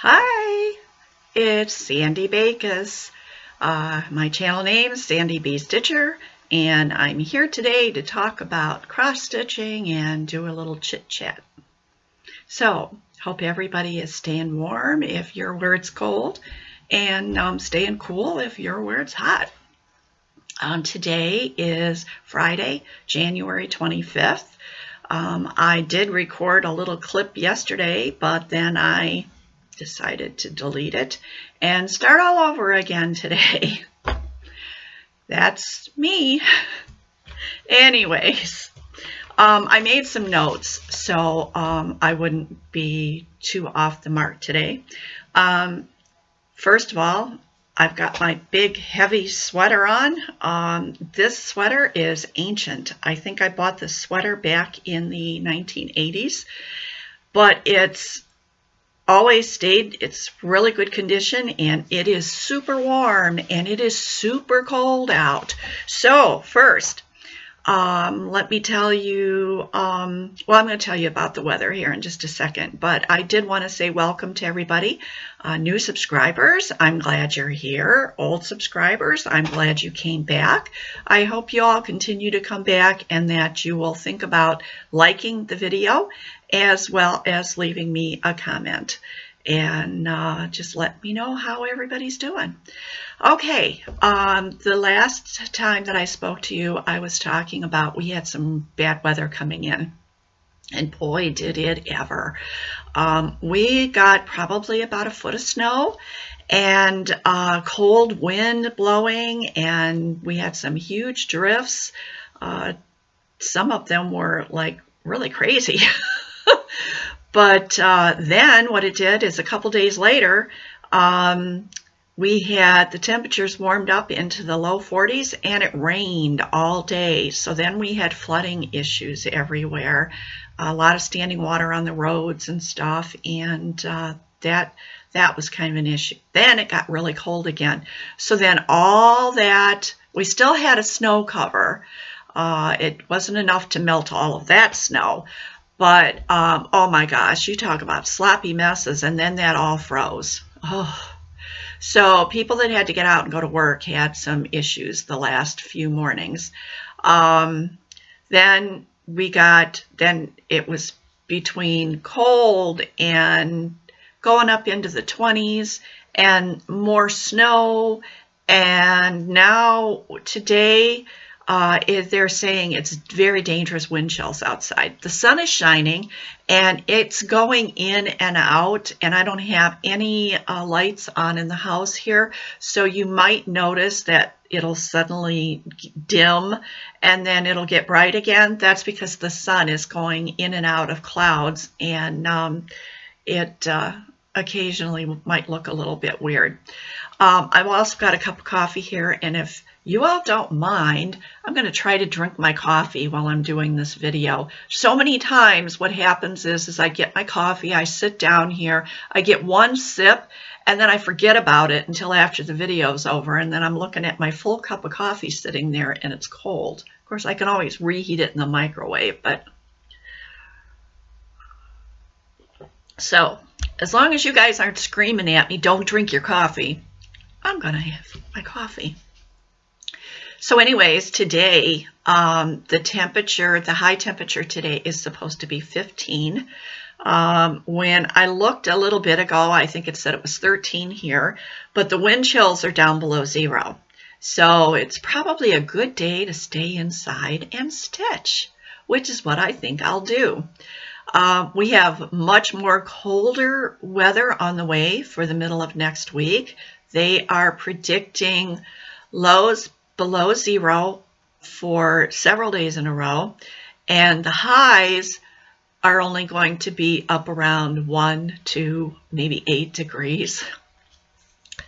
Hi, it's Sandy Bakos. My channel name is Sandy B. Stitcher, and I'm here today to talk about cross-stitching and do a little chit-chat. So, hope everybody is staying warm if you're where it's cold, and staying cool if you're where it's hot. Today is Friday, January 25th. I did record a little clip yesterday, but then I decided to delete it and start all over again today. That's me. Anyways, I made some notes so I wouldn't be too off the mark today. First of all, I've got my big heavy sweater on. This sweater is ancient. I think I bought this sweater back in the 1980s, but it's always stayed. It's really good condition, and it is super warm, and it is super cold out. So first, let me tell you, well, I'm going to tell you about the weather here in just a second, but I did want to say welcome to everybody. New subscribers, I'm glad you're here. Old subscribers, I'm glad you came back. I hope you all continue to come back and that you will think about liking the video as well as leaving me a comment. And just let me know how everybody's doing. Okay, the last time that I spoke to you, I was talking about we had some bad weather coming in. And boy, did it ever. We got probably about a foot of snow and cold wind blowing, and we had some huge drifts. Some of them were like really crazy. But then what it did is a couple days later, we had the temperatures warmed up into the low 40s, and it rained all day. So then we had flooding issues everywhere, a lot of standing water on the roads and stuff, and that was kind of an issue. Then it got really cold again. So then all that, we still had a snow cover. It wasn't enough to melt all of that snow. But, oh my gosh, you talk about sloppy messes, and then that all froze. Oh. So people that had to get out and go to work had some issues the last few mornings. Then it was between cold and going up into the 20s and more snow. And now today, they're saying it's very dangerous wind chills outside. The sun is shining and it's going in and out, and I don't have any lights on in the house here, so you might notice that it'll suddenly dim and then it'll get bright again. That's because the sun is going in and out of clouds, and it occasionally might look a little bit weird. I've also got a cup of coffee here, and if you all don't mind, I'm going to try to drink my coffee while I'm doing this video. So many times what happens is I get my coffee, I sit down here, I get one sip, and then I forget about it until after the video's over, and then I'm looking at my full cup of coffee sitting there, and it's cold. Of course, I can always reheat it in the microwave, but... So, as long as you guys aren't screaming at me, don't drink your coffee, I'm going to have my coffee. So anyways, today, the high temperature today is supposed to be 15. When I looked a little bit ago, I think it said it was 13 here, but the wind chills are down below 0. So it's probably a good day to stay inside and stitch, which is what I think I'll do. We have much more colder weather on the way for the middle of next week. They are predicting lows below 0 for several days in a row, and the highs are only going to be up around 1, 2, maybe 8 degrees.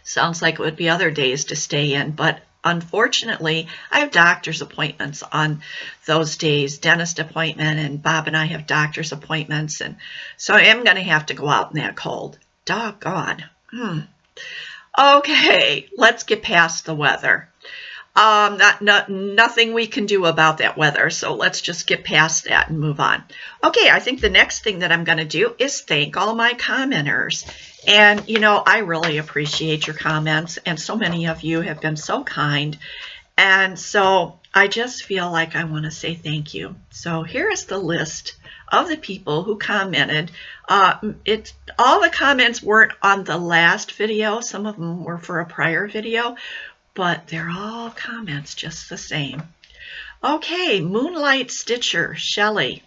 Sounds like it would be other days to stay in, but unfortunately, I have doctor's appointments on those days, dentist appointment, and Bob and I have doctor's appointments, and so I am going to have to go out in that cold. Doggone. Okay, let's get past the weather. Nothing we can do about that weather, so let's just get past that and move on. Okay, I think the next thing that I'm going to do is thank all my commenters. And, you know, I really appreciate your comments, and so many of you have been so kind. And so I just feel like I want to say thank you. So here is the list of the people who commented. All the comments weren't on the last video. Some of them were for a prior video, but they're all comments just the same. Okay, Moonlight Stitcher, Shelley,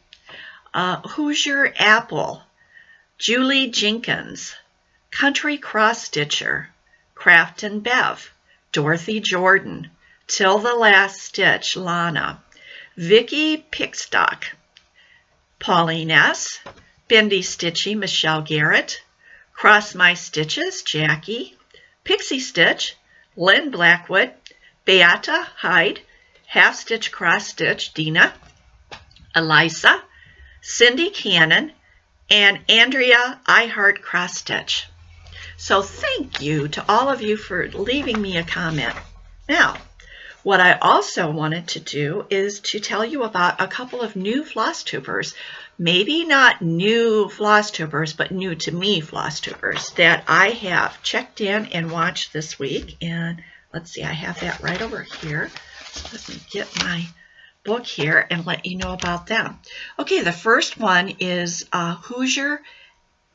Hoosier Apple, Julie Jenkins, Country Cross Stitcher, Craft and Bev, Dorothy Jordan, Till the Last Stitch, Lana, Vicky Pickstock, Pauline S., Bendy Stitchy, Michelle Garrett, Cross My Stitches, Jackie, Pixie Stitch, Lynn Blackwood, Beata Hyde, Half Stitch Cross Stitch, Dina, Elisa, Cindy Cannon, and Andrea I Heart Cross Stitch. So thank you to all of you for leaving me a comment. Now, what I also wanted to do is to tell you about a couple of new Flosstubers. Maybe not new Flosstubers, but new to me Flosstubers that I have checked in and watched this week. And let's see, I have that right over here. Let me get my book here and let you know about them. Okay, the first one is Hoosier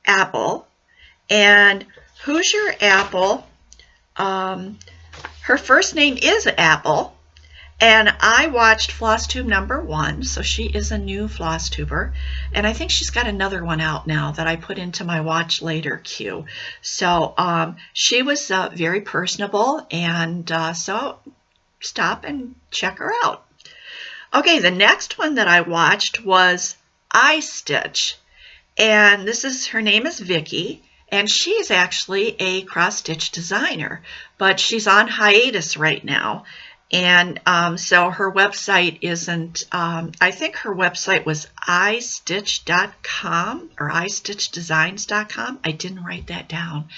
Apple. And Hoosier Apple, her first name is Apple, and I watched Flosstube #1, so she is a new Flosstuber, and I think she's got another one out now that I put into my watch later queue. So she was very personable, and so stop and check her out. Okay, the next one that I watched was iStitch, and her name is Vicky. And she is actually a cross-stitch designer, but she's on hiatus right now. And so her website isn't, I think her website was iStitch.com or iStitchDesigns.com. I didn't write that down.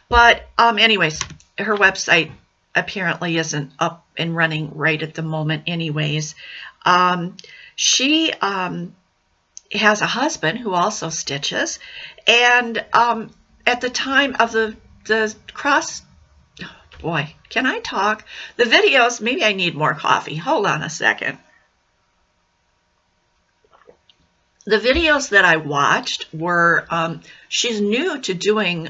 But anyways, her website apparently isn't up and running right at the moment anyways. She has a husband who also stitches, and at the time of the cross, oh boy, can I talk? The videos, maybe I need more coffee. Hold on a second. The videos that I watched were, she's new to doing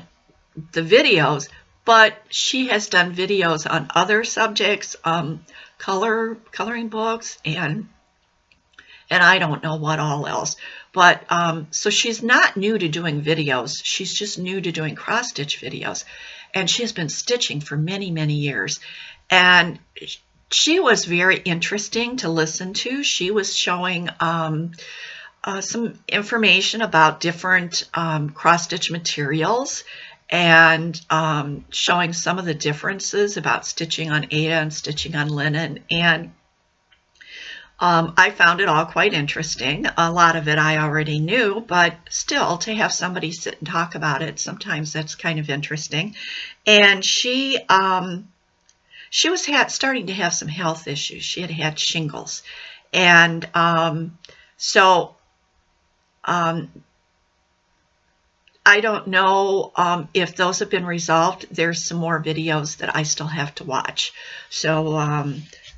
the videos, but she has done videos on other subjects, coloring books, and I don't know what all else. But so she's not new to doing videos. She's just new to doing cross-stitch videos. And she has been stitching for many, many years. And she was very interesting to listen to. She was showing some information about different cross-stitch materials and showing some of the differences about stitching on Aida and stitching on linen. And I found it all quite interesting. A lot of it I already knew, but still to have somebody sit and talk about it, sometimes that's kind of interesting. And she was starting to have some health issues. She had shingles. And so I don't know if those have been resolved. There's some more videos that I still have to watch. So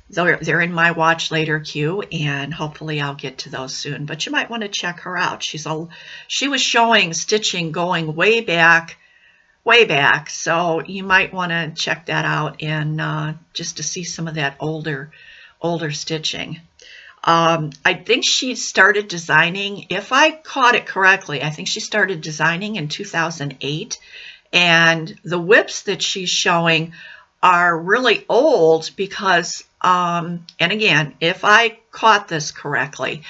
they're in my watch later queue, and hopefully I'll get to those soon. But you might want to check her out. She was showing stitching going way back. So you might want to check that out and just to see some of that older stitching. I think she started designing, if I caught it correctly, I think she started designing in 2008. And the whips that she's showing are really old because, and again, if I caught this correctly,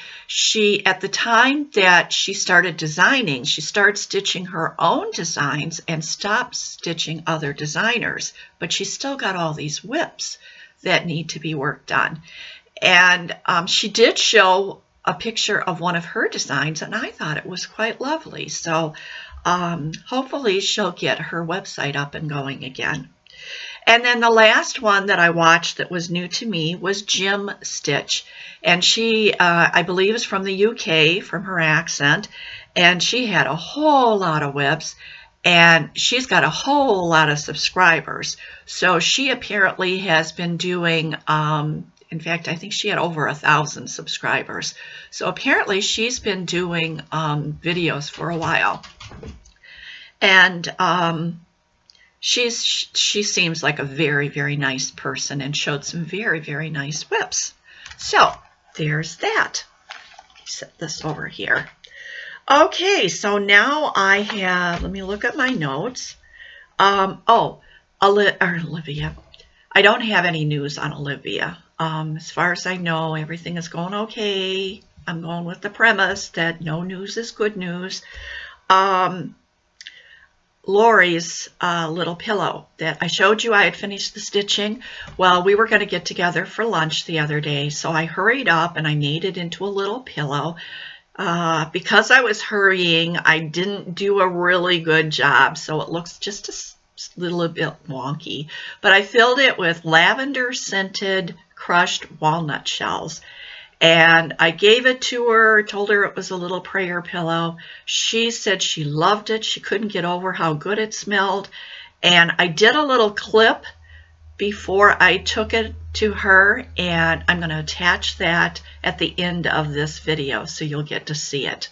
at the time that she started designing, she started stitching her own designs and stopped stitching other designers, but she's still got all these whips that need to be worked on. And she did show a picture of one of her designs, and I thought it was quite lovely. So hopefully she'll get her website up and going again. And then the last one that I watched that was new to me was Jim Stitch. And she, I believe, is from the UK, from her accent. And she had a whole lot of WIPs. And she's got a whole lot of subscribers. So she apparently has been doing, in fact, I think she had over 1,000 subscribers. So apparently she's been doing videos for a while. And she seems like a very, very nice person and showed some very, very nice WIPs. So there's that. Set this over here. Okay, so now I have, let me look at my notes. Olivia. I don't have any news on Olivia. As far as I know, everything is going okay. I'm going with the premise that no news is good news. Lori's little pillow that I showed you, I had finished the stitching. Well, we were going to get together for lunch the other day, so I hurried up and I made it into a little pillow. Because I was hurrying, I didn't do a really good job, so it looks just a little bit wonky. But I filled it with lavender scented crushed walnut shells. And I gave it to her, told her it was a little prayer pillow. She said she loved it. She couldn't get over how good it smelled. And I did a little clip before I took it to her, and I'm going to attach that at the end of this video so you'll get to see it.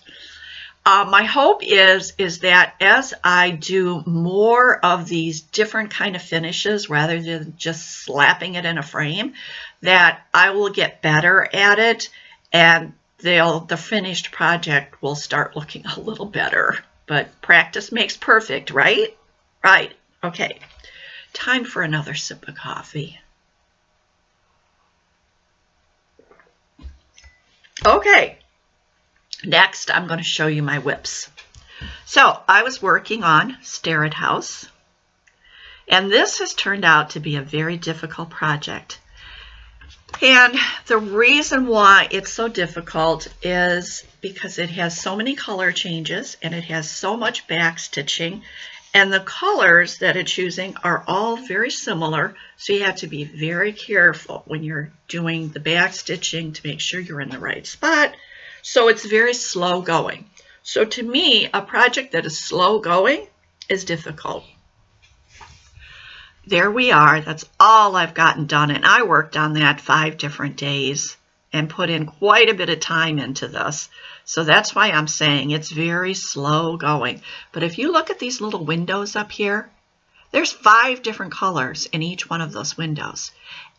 My hope is that as I do more of these different kind of finishes rather than just slapping it in a frame, that I will get better at it, and the finished project will start looking a little better. But practice makes perfect, right? Right. Okay. Time for another sip of coffee. Okay, next I'm going to show you my WIPs. So I was working on Starrett House, and this has turned out to be a very difficult project. And the reason why it's so difficult is because it has so many color changes and it has so much back stitching. And the colors that it's using are all very similar, so you have to be very careful when you're doing the back stitching to make sure you're in the right spot. So it's very slow going. So to me, a project that is slow going is difficult. There we are. That's all I've gotten done, and I worked on that 5 different days and put in quite a bit of time into this. So that's why I'm saying it's very slow going. But if you look at these little windows up here, there's 5 different colors in each one of those windows.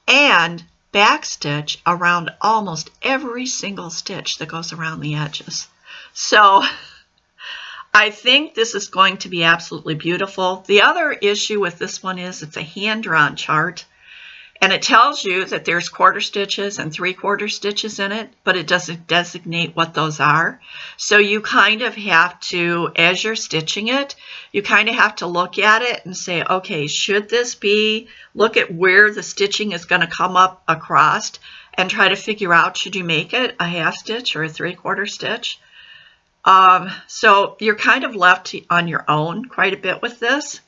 And backstitch around almost every single stitch that goes around the edges. So I think this is going to be absolutely beautiful. The other issue with this one is it's a hand-drawn chart. And it tells you that there's quarter stitches and 3/4 stitches in it, but it doesn't designate what those are. So you kind of have to, as you're stitching it, you kind of have to look at it and say, okay, should this be, look at where the stitching is going to come up across and try to figure out, should you make it a half stitch or a 3/4 stitch? So you're kind of left on your own quite a bit with this.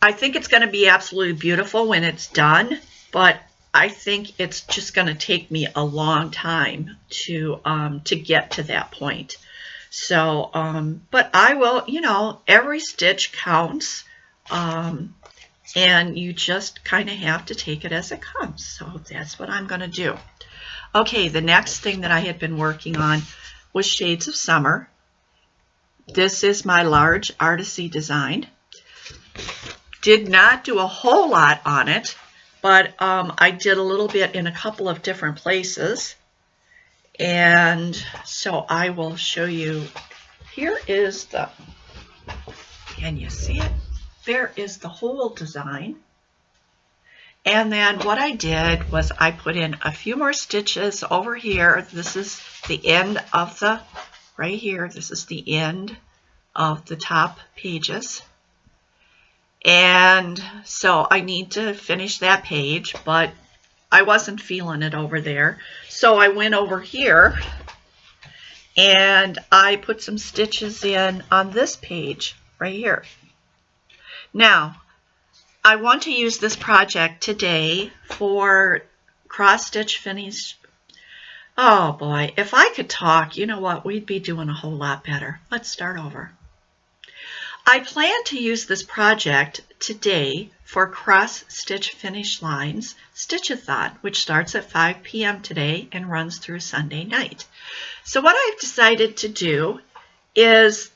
I think it's going to be absolutely beautiful when it's done, but I think it's just going to take me a long time to get to that point. So, but I will, you know, every stitch counts, and you just kind of have to take it as it comes. So that's what I'm going to do. Okay, the next thing that I had been working on was Shades of Summer. This is my large Artisy design. Did not do a whole lot on it, but I did a little bit in a couple of different places. And so I will show you. Here is the, can you see it? There is the whole design. And then what I did was I put in a few more stitches over here. This is the end of the, right here, this is the end of the top pages. And so I need to finish that page, but I wasn't feeling it over there. So I went over here and I put some stitches in on this page right here. Now, I want to use this project today for cross stitch finish. Oh boy, if I could talk, you know what, we'd be doing a whole lot better. Let's start over. I plan to use this project today for cross stitch finish lines Stitch-a-thon, which starts at 5 p.m. today and runs through Sunday night. So what I've decided to do is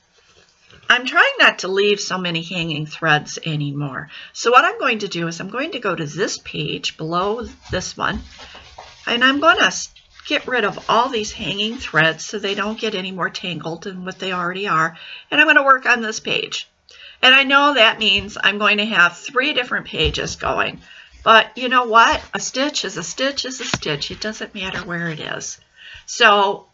I'm trying not to leave so many hanging threads anymore. So what I'm going to do is I'm going to go to this page below this one, and I'm going to get rid of all these hanging threads so they don't get any more tangled than what they already are. And I'm going to work on this page. And I know that means I'm going to have 3 different pages going. But you know what? A stitch is a stitch is a stitch. It doesn't matter where it is. So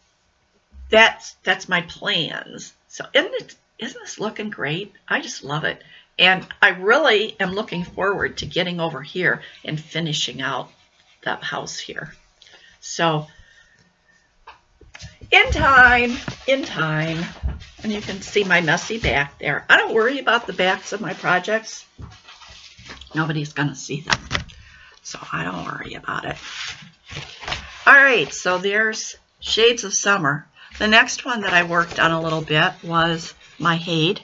that's my plans. So isn't this looking great? I just love it. And I really am looking forward to getting over here and finishing out that house here. So in time, and you can see my messy back there. I don't worry about the backs of my projects. Nobody's going to see them, so I don't worry about it. All right, so there's Shades of Summer. The next one that I worked on a little bit was my Hade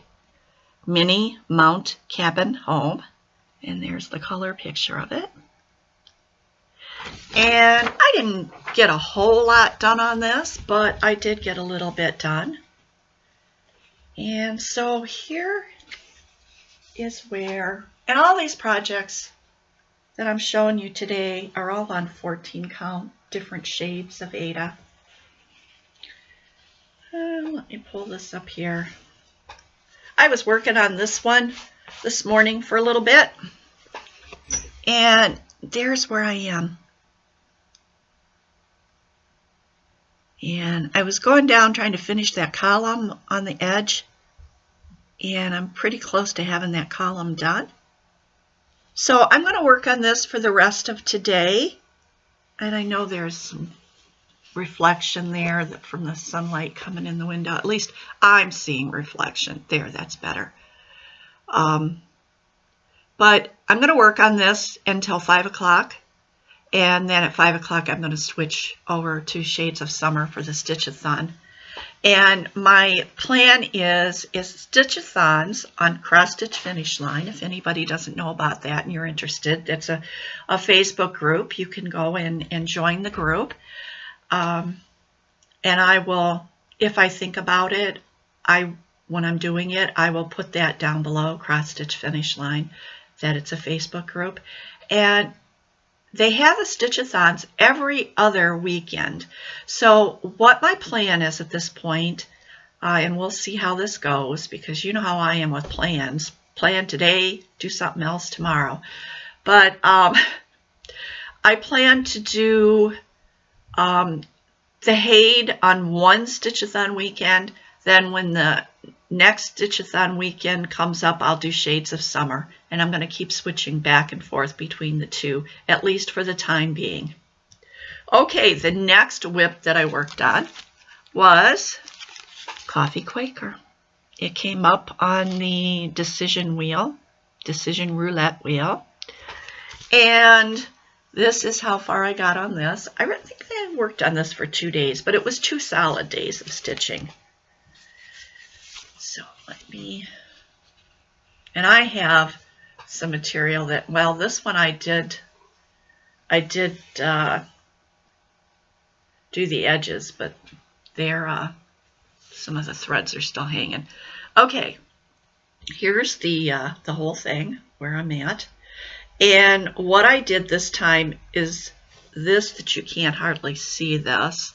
Mini Mount Cabin Home, and there's the color picture of it. And I didn't get a whole lot done on this, but I did get a little bit done. And so here is where, and all these projects that I'm showing you today are all on 14 count, different shades of Aida. Let me pull this up here. I was working on this one this morning for a little bit, and there's where I am. And I was going down trying to finish that column on the edge, and I'm pretty close to having that column done. So I'm going to work on this for the rest of today, and I know there's some reflection there that from the sunlight coming in the window. At least I'm seeing reflection there. That's better. But I'm going to work on this until 5 o'clock. And then at 5 o'clock, I'm going to switch over to Shades of Summer for the Stitch-a-thon. And my plan is Stitch-a-thons on Cross Stitch Finish Line. If anybody doesn't know about that and you're interested, that's a Facebook group. You can go in and join the group. And I will, if I think about it, when I'm doing it, I will put that down below, Cross Stitch Finish Line, that it's a Facebook group. And they have the Stitch-a-thons every other weekend. So what my plan is at this point, and we'll see how this goes, because you know how I am with plans. Plan today, do something else tomorrow. But I plan to do the Hade on one Stitch-a-thon weekend. Then when the next Stitch-a-thon weekend comes up, I'll do Shades of Summer. And I'm going to keep switching back and forth between the two, at least for the time being. Okay, the next whip that I worked on was Coffee Quaker. It came up on the decision roulette wheel. And this is how far I got on this. I really think I worked on this for 2 days, but it was 2 solid days of stitching. So let me, and I have some material that, well, this one I did do the edges, but they're, some of the threads are still hanging. Okay, here's the whole thing where I'm at. And what I did this time is this, that you can't hardly see this.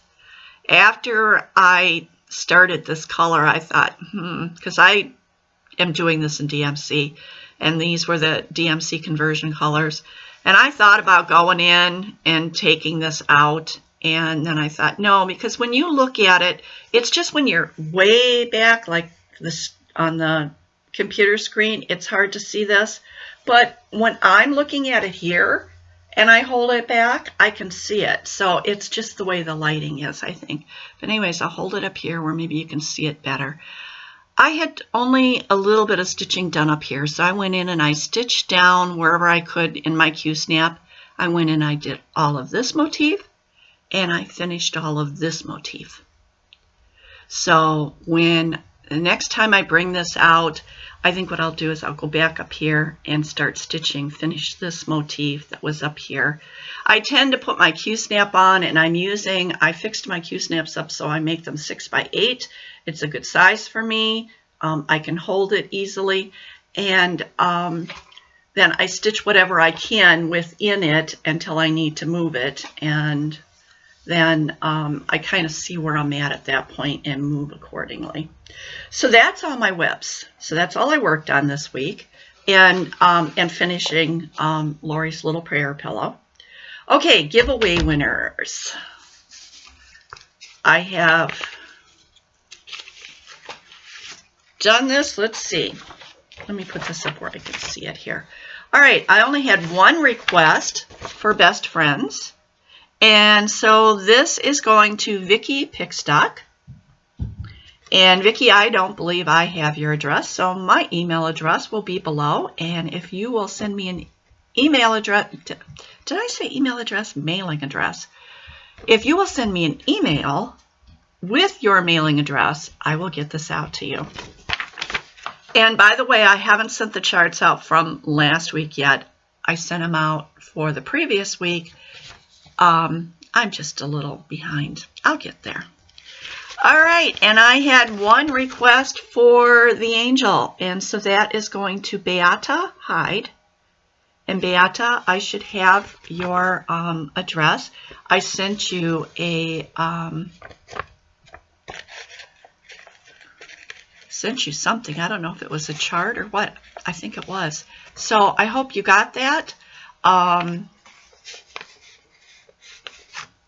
After I started this color, I thought, because I am doing this in DMC, and these were the DMC conversion colors. And I thought about going in and taking this out, and then I thought, no, because when you look at it, it's just when you're way back, like this on the computer screen, it's hard to see this. But when I'm looking at it here, and I hold it back, I can see it. So it's just the way the lighting is, I think. But anyways, I'll hold it up here where maybe you can see it better. I had only a little bit of stitching done up here, so I went in and I stitched down wherever I could in my Q-snap. I went in and I did all of this motif, and I finished all of this motif. So when the next time I bring this out, I think what I'll do is I'll go back up here and start stitching, finish this motif that was up here. I tend to put my Q-snap on, and I fixed my Q-snaps up so I make them 6 by 8. It's a good size for me. I can hold it easily, and then I stitch whatever I can within it until I need to move it, and then I kind of see where I'm at that point and move accordingly. So that's all my WIPs. So that's all I worked on this week, and finishing Lori's little prayer pillow. Okay, giveaway winners. I have done this. Let's see. Let me put this up where I can see it here. All right, I only had one request for best friends. And so this is going to Vicki Pickstock. And Vicki, I don't believe I have your address, so my email address will be below. And if you will send me an email address, did I say email address? Mailing address. If you will send me an email with your mailing address, I will get this out to you. And by the way, I haven't sent the charts out from last week yet. I sent them out for the previous week. I'm just a little behind. I'll get there. All right, and I had one request for the angel, and so that is going to Beata Hyde. And Beata, I should have your address. I sent you a something. I don't know if it was a chart or what. I think it was. So I hope you got that.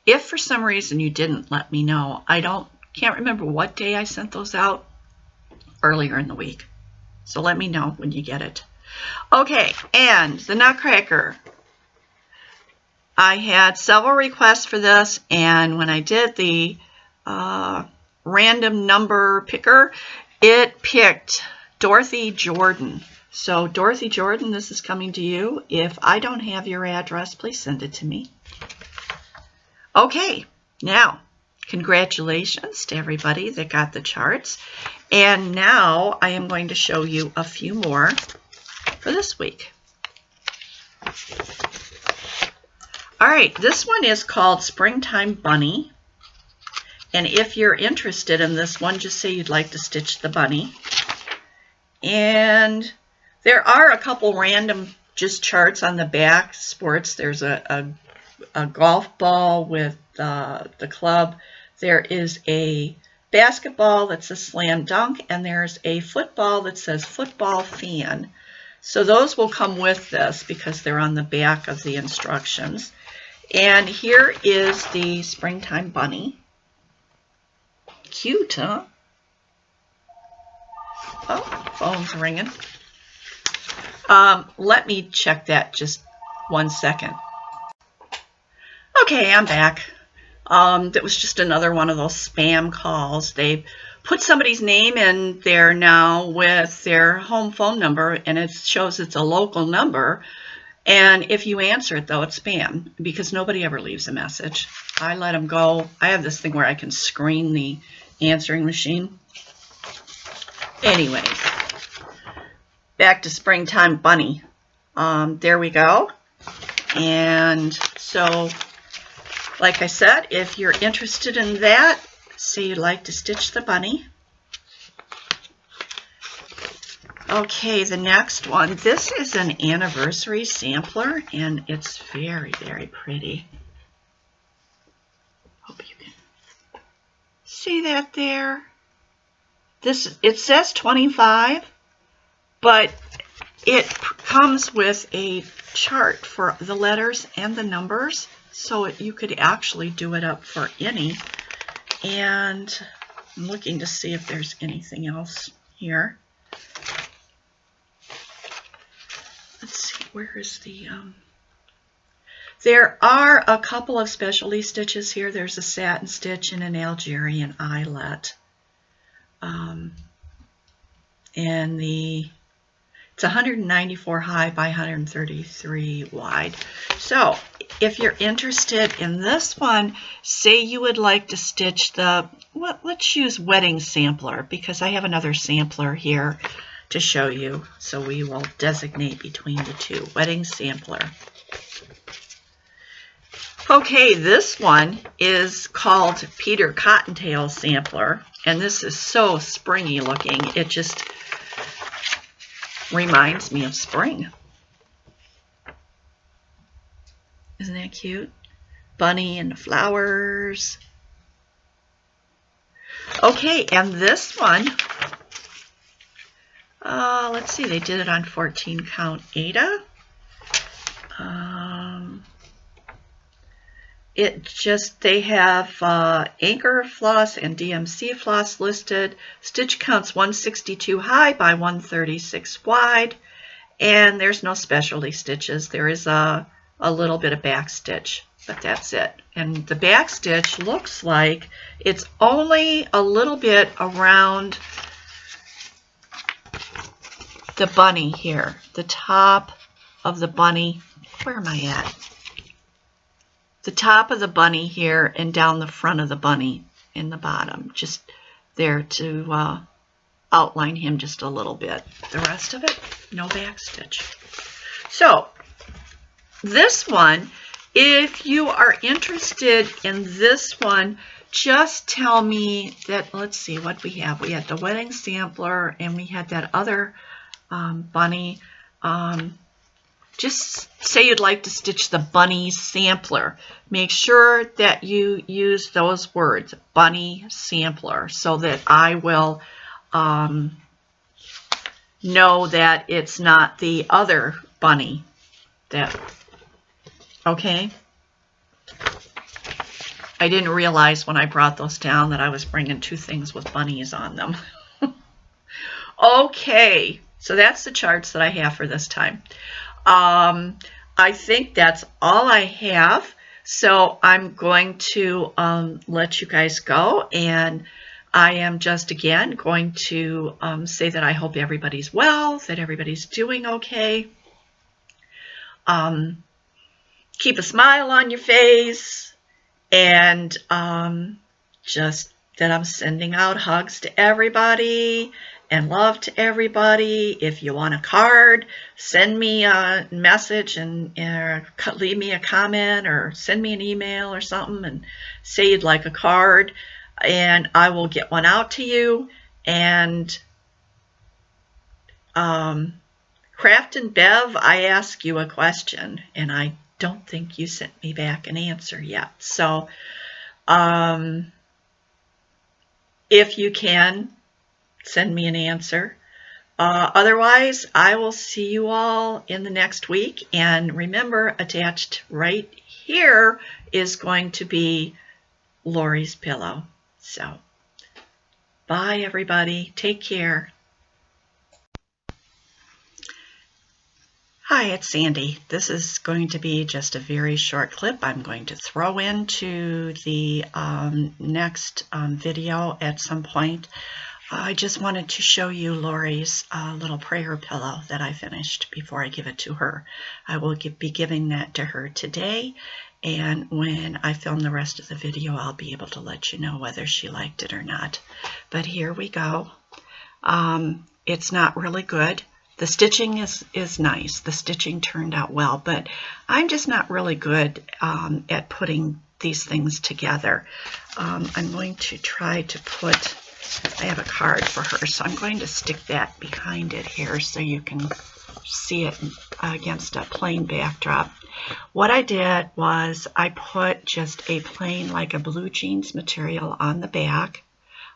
If for some reason you didn't, let me know. Can't remember what day I sent those out, earlier in the week. So let me know when you get it. Okay, and the Nutcracker. I had several requests for this, and when I did the random number picker, it picked Dorothy Jordan. So Dorothy Jordan, this is coming to you. If I don't have your address, please send it to me. Okay, now, congratulations to everybody that got the charts. And now I am going to show you a few more for this week. All right, this one is called Springtime Bunny. And if you're interested in this one, just say you'd like to stitch the bunny. And there are a couple random just charts on the back. Sports, there's a golf ball with the club. There is a basketball that says slam dunk, and there's a football that says football fan. So those will come with this because they're on the back of the instructions. And here is the Springtime Bunny. Cute, huh? Oh, phone's ringing. Let me check that just 1 second. Okay, I'm back. That was just another one of those spam calls. They put somebody's name in there now with their home phone number, and it shows it's a local number. And if you answer it, though, it's spam because nobody ever leaves a message. I let them go. I have this thing where I can screen the answering machine. Anyways, back to Springtime Bunny. There we go. And so, like I said, if you're interested in that, say you'd like to stitch the bunny. Okay, the next one. This is an anniversary sampler, and it's very, very pretty. Hope you can see that there. It says 25, but it comes with a chart for the letters and the numbers, so you could actually do it up for any. And I'm looking to see if there's anything else here. Let's see, where is the, there are a couple of specialty stitches here. There's a satin stitch and an Algerian eyelet. and it's 194 high by 133 wide. So if you're interested in this one, say you would like to stitch the, well, let's use wedding sampler, because I have another sampler here to show you. So we will designate between the two. Wedding sampler. Okay, this one is called Peter Cottontail Sampler, and this is so springy looking. It just reminds me of spring. Isn't that cute? Bunny and the flowers. Okay, and this one, let's see, they did it on 14 count Aida. They have Anchor floss and DMC floss listed. Stitch counts 162 high by 136 wide, and there's no specialty stitches. There is a little bit of back stitch, but that's it. And the back stitch looks like it's only a little bit around the bunny here, the top of the bunny. Where am I at? The top of the bunny here and down the front of the bunny in the bottom, just there to outline him just a little bit. The rest of it, no back stitch. So this one, if you are interested in this one, just tell me that, let's see what we have. We had the wedding sampler and we had that other bunny. Just say you'd like to stitch the bunny sampler. Make sure that you use those words, bunny sampler, so that I will know that it's not the other bunny. Okay? I didn't realize when I brought those down that I was bringing two things with bunnies on them. Okay, so that's the charts that I have for this time. I think that's all I have, so I'm going to let you guys go, and I am just again going to say that I hope everybody's well, that everybody's doing okay. Keep a smile on your face, and just that I'm sending out hugs to everybody and love to everybody. If you want a card, send me a message and leave me a comment or send me an email or something and say you'd like a card, and I will get one out to you. And Craft and Bev, I asked you a question and I don't think you sent me back an answer yet. So if you can, send me an answer. Otherwise, I will see you all in the next week. And remember, attached right here is going to be Lori's pillow. So, bye everybody. Take care. Hi, it's Sandy. This is going to be just a very short clip I'm going to throw into the next video at some point. I just wanted to show you Lori's little prayer pillow that I finished before I give it to her. I will be giving that to her today, and when I film the rest of the video, I'll be able to let you know whether she liked it or not. But here we go. It's not really good. The stitching is nice. The stitching turned out well, but I'm just not really good at putting these things together. I'm going to try to put, I have a card for her, so I'm going to stick that behind it here so you can see it against a plain backdrop. What I did was I put just a plain, like a blue jeans material on the back.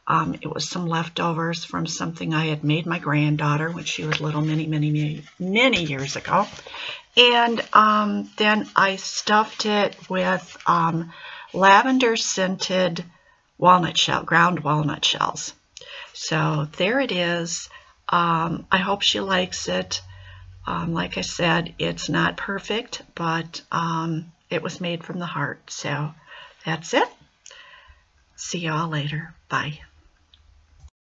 It was some leftovers from something I had made my granddaughter when she was little many years ago. And then I stuffed it with lavender scented ground walnut shells. So there it is. I hope she likes it. Like I said, it's not perfect, but it was made from the heart. So that's it. See y'all later. Bye.